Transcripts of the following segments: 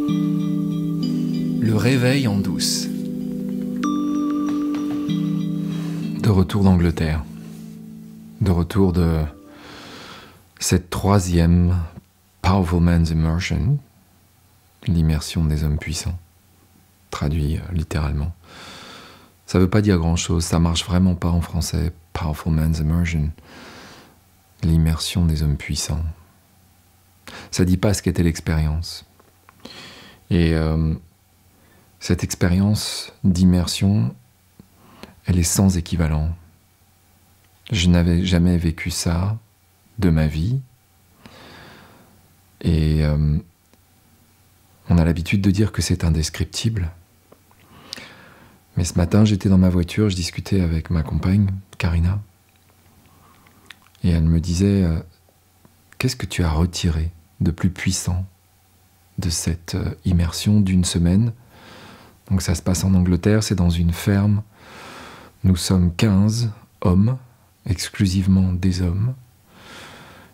Le réveil en douce. De retour d'Angleterre. De retour de cette troisième Powerful Man's Immersion, l'immersion des hommes puissants, traduit littéralement. Ça veut pas dire grand-chose, ça marche vraiment pas en français, Powerful Man's Immersion, l'immersion des hommes puissants. Ça dit pas ce qu'était l'expérience. Et cette expérience d'immersion, elle est sans équivalent. Je n'avais jamais vécu ça de ma vie. Et on a l'habitude de dire que c'est indescriptible. Mais ce matin, j'étais dans ma voiture, je discutais avec ma compagne, Karina. Et elle me disait, qu'est-ce que tu as retiré de plus puissant de cette immersion d'une semaine? Donc ça se passe en Angleterre, c'est dans une ferme. Nous sommes 15 hommes, exclusivement des hommes,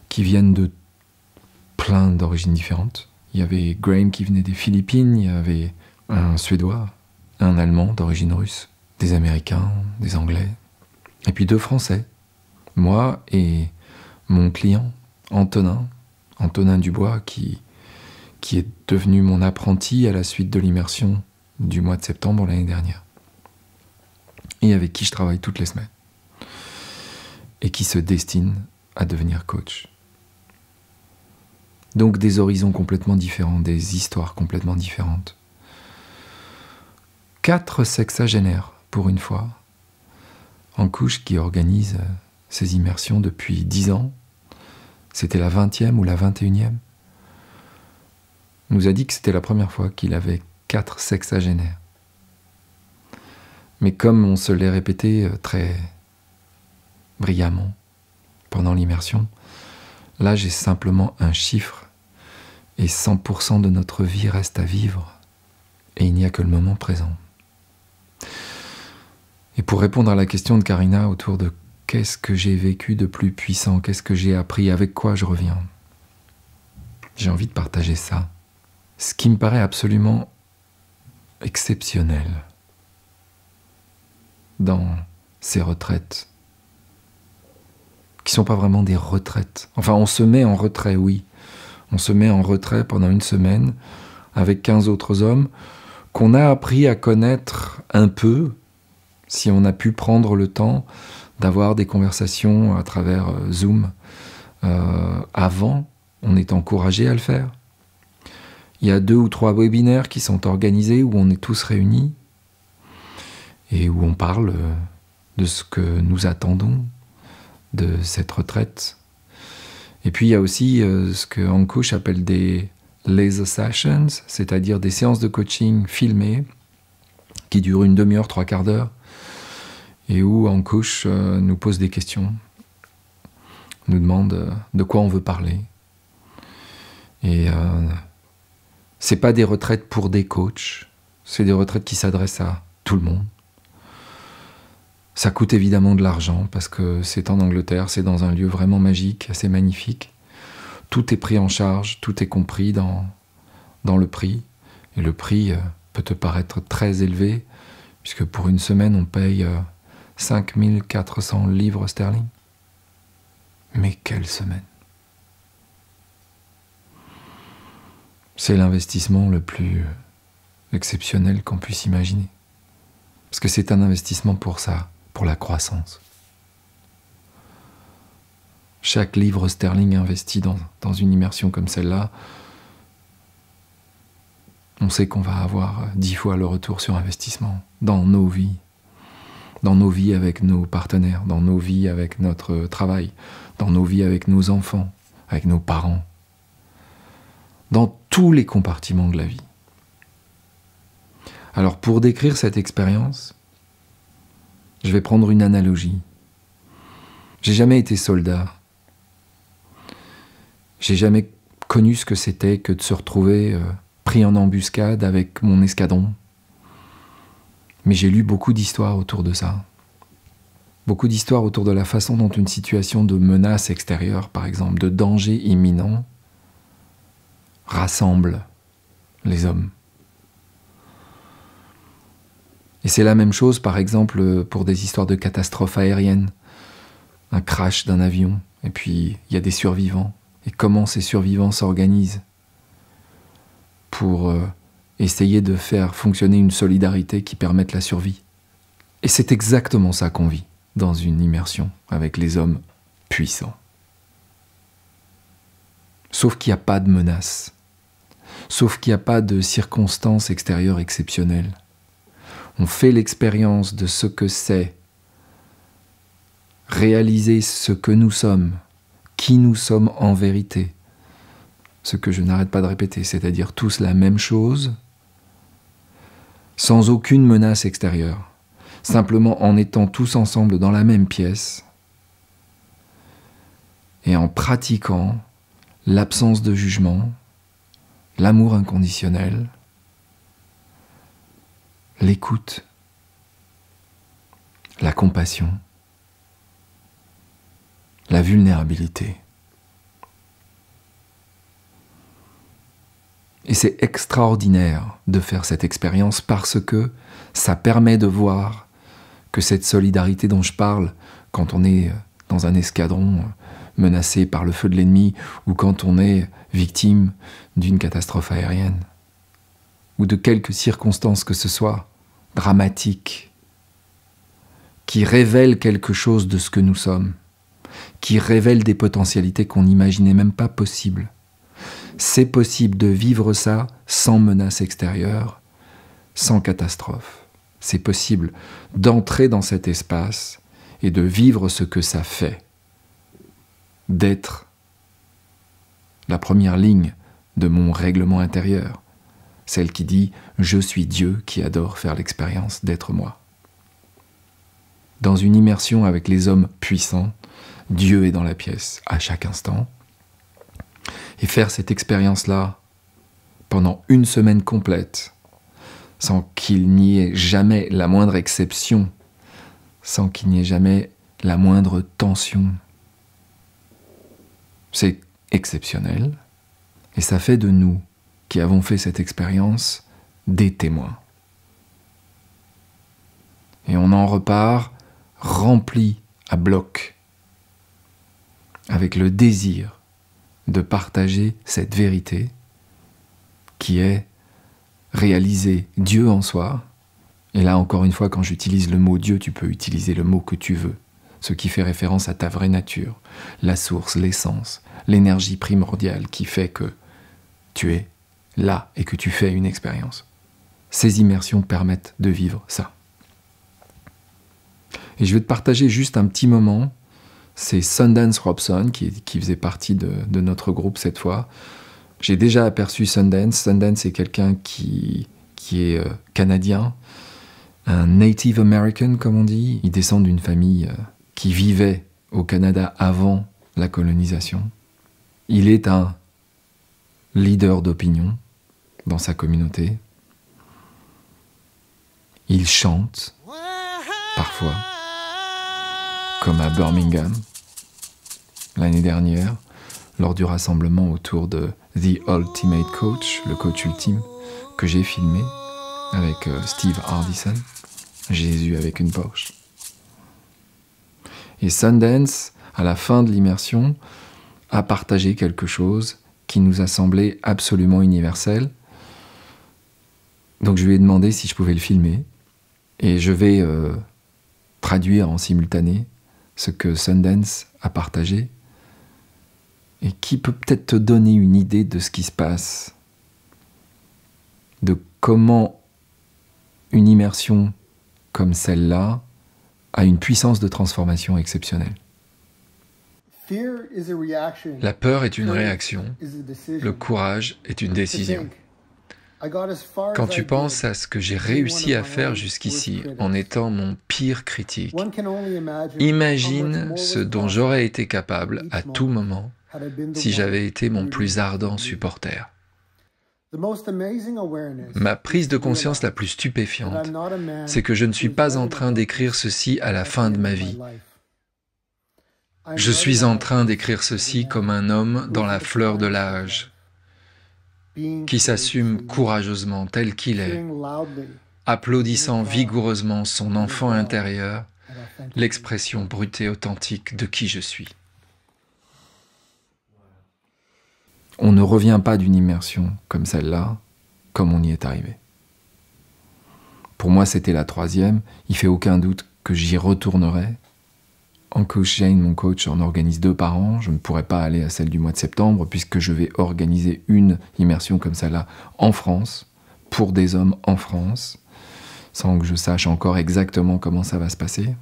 qui viennent de plein d'origines différentes. Il y avait Graham qui venait des Philippines, il y avait un Suédois, un Allemand d'origine russe, des Américains, des Anglais, et puis 2 Français, moi et mon client, Antonin Dubois, qui est devenu mon apprenti à la suite de l'immersion du mois de septembre l'année dernière, et avec qui je travaille toutes les semaines, et qui se destine à devenir coach. Donc des horizons complètement différents, des histoires complètement différentes. 4 sexagénaires, pour une fois, Ankush qui organise ces immersions depuis 10 ans, c'était la 20e ou la 21e, nous a dit que c'était la première fois qu'il avait 4 sexagénaires. Mais comme on se l'est répété très brillamment pendant l'immersion, là j'ai simplement un chiffre et 100% de notre vie reste à vivre et il n'y a que le moment présent. Et pour répondre à la question de Karina autour de qu'est-ce que j'ai vécu de plus puissant, qu'est-ce que j'ai appris, avec quoi je reviens, j'ai envie de partager ça. Ce qui me paraît absolument exceptionnel dans ces retraites, qui ne sont pas vraiment des retraites. Enfin, on se met en retrait, oui. On se met en retrait pendant une semaine avec 15 autres hommes qu'on a appris à connaître un peu, si on a pu prendre le temps d'avoir des conversations à travers Zoom avant, on est encouragé à le faire. Il y a 2 ou 3 webinaires qui sont organisés où on est tous réunis et où on parle de ce que nous attendons de cette retraite. Et puis il y a aussi ce que Ankush appelle des laser sessions, c'est-à-dire des séances de coaching filmées qui durent une demi-heure, 3/4 d'heure, et où Ankush nous pose des questions, nous demande de quoi on veut parler. Et c'est pas des retraites pour des coachs, c'est des retraites qui s'adressent à tout le monde. Ça coûte évidemment de l'argent parce que c'est en Angleterre, c'est dans un lieu vraiment magique, assez magnifique. Tout est pris en charge, tout est compris dans le prix. Et le prix peut te paraître très élevé, puisque pour une semaine, on paye 5 400 livres sterling. Mais quelle semaine! C'est l'investissement le plus exceptionnel qu'on puisse imaginer. Parce que c'est un investissement pour ça, pour la croissance. Chaque livre sterling investi dans une immersion comme celle-là, on sait qu'on va avoir 10 fois le retour sur investissement dans nos vies avec nos partenaires, dans nos vies avec notre travail, dans nos vies avec nos enfants, avec nos parents, dans tous les compartiments de la vie. Alors pour décrire cette expérience, je vais prendre une analogie. J'ai jamais été soldat. J'ai jamais connu ce que c'était que de se retrouver pris en embuscade avec mon escadron. Mais j'ai lu beaucoup d'histoires autour de ça. Beaucoup d'histoires autour de la façon dont une situation de menace extérieure, par exemple, de danger imminent, rassemble les hommes. Et c'est la même chose, par exemple, pour des histoires de catastrophes aériennes. Un crash d'un avion, et puis il y a des survivants. Et comment ces survivants s'organisent pour essayer de faire fonctionner une solidarité qui permette la survie. Et c'est exactement ça qu'on vit dans une immersion avec les hommes puissants. Sauf qu'il n'y a pas de menace. Sauf qu'il n'y a pas de circonstances extérieures exceptionnelles. On fait l'expérience de ce que c'est réaliser ce que nous sommes, qui nous sommes en vérité. Ce que je n'arrête pas de répéter, c'est-à-dire tous la même chose, sans aucune menace extérieure, simplement en étant tous ensemble dans la même pièce et en pratiquant l'absence de jugement, l'amour inconditionnel, l'écoute, la compassion, la vulnérabilité. Et c'est extraordinaire de faire cette expérience parce que ça permet de voir que cette solidarité dont je parle, quand on est dans un escadron menacé par le feu de l'ennemi ou quand on est victime d'une catastrophe aérienne ou de quelque circonstance que ce soit dramatique qui révèle quelque chose de ce que nous sommes, qui révèle des potentialités qu'on n'imaginait même pas possibles. C'est possible de vivre ça sans menace extérieure, sans catastrophe. C'est possible d'entrer dans cet espace et de vivre ce que ça fait, d'être la première ligne de mon règlement intérieur, celle qui dit « Je suis Dieu qui adore faire l'expérience d'être moi ». Dans une immersion avec les hommes puissants, Dieu est dans la pièce à chaque instant. Et faire cette expérience-là pendant une semaine complète, sans qu'il n'y ait jamais la moindre exception, sans qu'il n'y ait jamais la moindre tension. C'est exceptionnel, et ça fait de nous, qui avons fait cette expérience, des témoins. Et on en repart rempli à bloc, avec le désir de partager cette vérité qui est réaliser Dieu en soi. Et là, encore une fois, quand j'utilise le mot Dieu, tu peux utiliser le mot que tu veux, ce qui fait référence à ta vraie nature, la source, l'essence, l'énergie primordiale qui fait que tu es là et que tu fais une expérience. Ces immersions permettent de vivre ça. Et je vais te partager juste un petit moment. C'est Sundance Robson qui faisait partie de notre groupe cette fois. J'ai déjà aperçu Sundance. Sundance est quelqu'un qui est canadien, un Native American comme on dit. Il descend d'une famille qui vivait au Canada avant la colonisation. Il est un leader d'opinion dans sa communauté. Il chante parfois, comme à Birmingham, l'année dernière, lors du rassemblement autour de The Ultimate Coach, le coach ultime, que j'ai filmé avec Steve Hardison, Jésus avec une Porsche. Et Sundance, à la fin de l'immersion, a partagé quelque chose qui nous a semblé absolument universel. Donc je lui ai demandé si je pouvais le filmer, et je vais traduire en simultané ce que Sundance a partagé et qui peut peut-être te donner une idée de ce qui se passe, de comment une immersion comme celle-là a une puissance de transformation exceptionnelle. La peur est une réaction, le courage est une décision. Quand tu penses à ce que j'ai réussi à faire jusqu'ici en étant mon pire critique, imagine ce dont j'aurais été capable à tout moment si j'avais été mon plus ardent supporter. Ma prise de conscience la plus stupéfiante, c'est que je ne suis pas en train d'écrire ceci à la fin de ma vie. Je suis en train d'écrire ceci comme un homme dans la fleur de l'âge. qui s'assume courageusement tel qu'il est, applaudissant vigoureusement son enfant intérieur, l'expression brute et authentique de qui je suis. On ne revient pas d'une immersion comme celle-là, comme on y est arrivé. Pour moi, c'était la 3e. Il ne fait aucun doute que j'y retournerai. En Coach Shane, mon coach, en organise 2 par an. Je ne pourrai pas aller à celle du mois de septembre puisque je vais organiser une immersion comme celle-là en France, pour des hommes en France, sans que je sache encore exactement comment ça va se passer.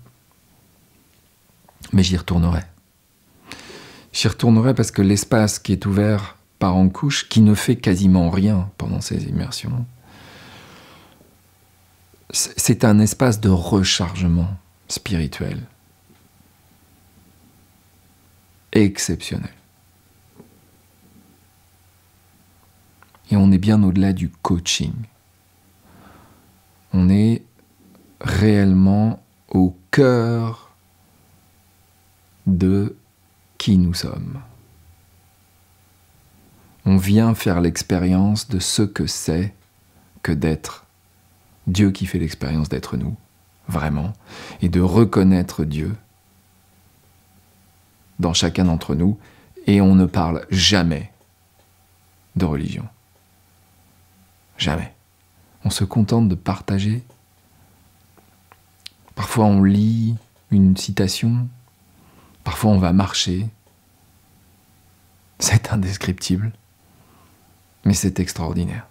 Mais j'y retournerai. J'y retournerai parce que l'espace qui est ouvert par En Couche, qui ne fait quasiment rien pendant ces immersions, c'est un espace de rechargement spirituel exceptionnel. Et on est bien au-delà du coaching. On est réellement au cœur de qui nous sommes. On vient faire l'expérience de ce que c'est que d'être Dieu qui fait l'expérience d'être nous, vraiment, et de reconnaître Dieu dans chacun d'entre nous, et on ne parle jamais de religion. Jamais. On se contente de partager. Parfois on lit une citation, parfois on va marcher. C'est indescriptible, mais c'est extraordinaire.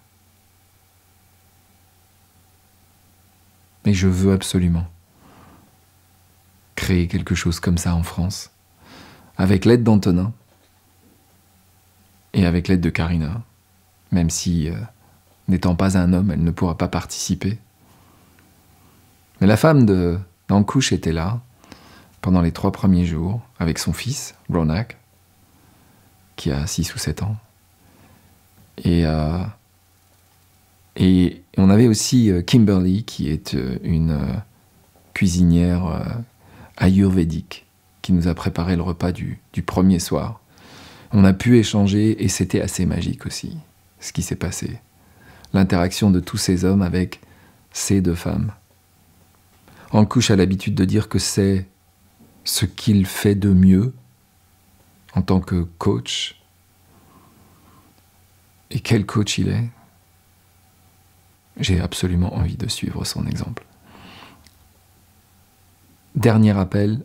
Et je veux absolument créer quelque chose comme ça en France, avec l'aide d'Antonin et avec l'aide de Karina, même si, n'étant pas un homme, elle ne pourra pas participer. Mais la femme d'En Couche était là pendant les 3 premiers jours, avec son fils, Ronak, qui a 6 ou 7 ans. Et on avait aussi Kimberly, qui est une cuisinière ayurvédique, qui nous a préparé le repas du premier soir. On a pu échanger, et c'était assez magique aussi, ce qui s'est passé. L'interaction de tous ces hommes avec ces 2 femmes. En Couche a l'habitude de dire que c'est ce qu'il fait de mieux en tant que coach. Et quel coach il est! J'ai absolument envie de suivre son exemple. Dernier appel,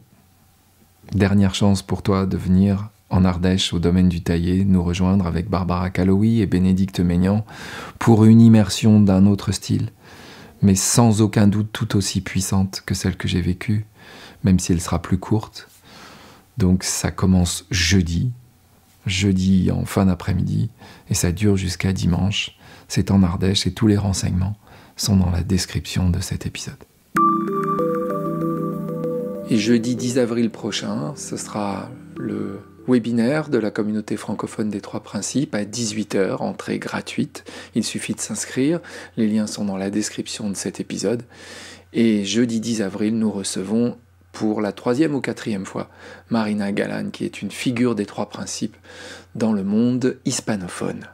dernière chance pour toi de venir en Ardèche, au domaine du Taillé, nous rejoindre avec Barbara Caloui et Bénédicte Maignan pour une immersion d'un autre style, mais sans aucun doute tout aussi puissante que celle que j'ai vécue, même si elle sera plus courte. Donc ça commence jeudi en fin d'après-midi, et ça dure jusqu'à dimanche. C'est en Ardèche et tous les renseignements sont dans la description de cet épisode. Et jeudi 10 avril prochain, ce sera le webinaire de la communauté francophone des 3 principes à 18h, entrée gratuite. Il suffit de s'inscrire, les liens sont dans la description de cet épisode. Et jeudi 10 avril, nous recevons pour la 3e ou 4e fois Marina Galan, qui est une figure des 3 principes dans le monde hispanophone.